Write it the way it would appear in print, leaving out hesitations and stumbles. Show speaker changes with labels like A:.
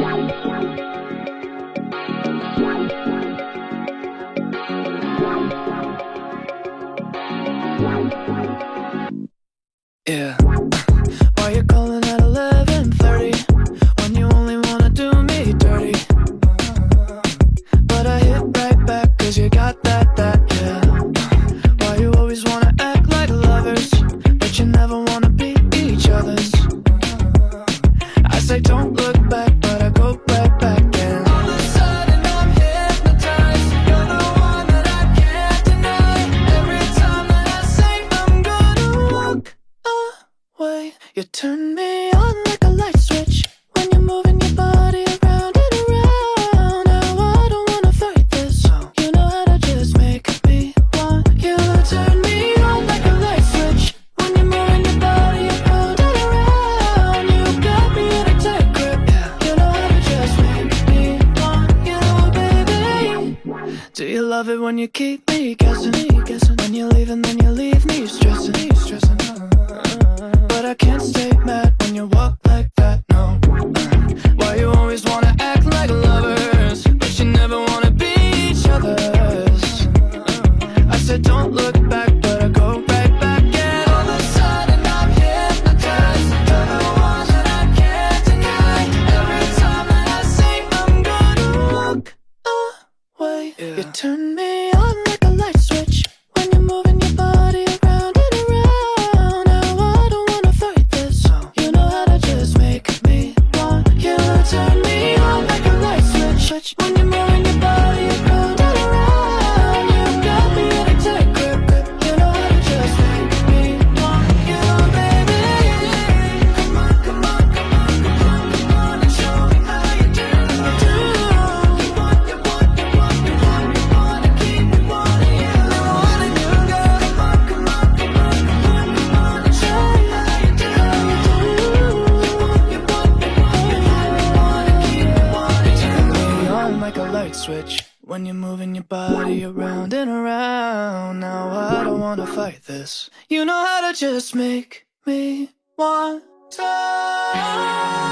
A: Yeah. Why you calling at 11:30 when you only wanna do me dirty? But I hit right back 'cause you got that, yeah. Why you always wanna act like lovers, but you never wanna be each other's? I say don't look back, but I go right back and all of a sudden I'm hypnotized. You're the one that I can't deny. Every time that I say I'm gonna walk away, you turn me on like a light switch when you're moving your body around and around. Now I don't wanna fight this. You know how to just make me want you. Turn me on like a light switch when you're moving your body around and around. You got me in a tight grip. You know how to just make me want you, baby. Do you love it when you keep me guessing? When you leave and then you leave me stressing. But I can't stay mad when you walk like that, no. Why you always wanna act like lovers, but you never wanna be each other's? I said don't look back, but I go right back and all of a sudden I'm hypnotized. You're the one that I can't deny. Every time that I say I'm gonna walk away, you turn me on like a light switch when you're moving your body around and around. Now I don't wanna fight this. You know how to just make me want you. Turn me on like a light switch when you're moving your body around and around. You got me in a tight grip. You know how to just make me want you, baby. Come on, come on, come on, come on, come on and show me how you do. You want, you want, you want, you want, you want to keep me wanting you. I wanna you, girl. Come on, come on, come on, come on, come on and show me how you do. You want, you want, you want, you want, you want to keep me wanting you. Turn me on like a light switch when you're moving your body around and around. Now I don't wanna fight this. You know how to just make me want to.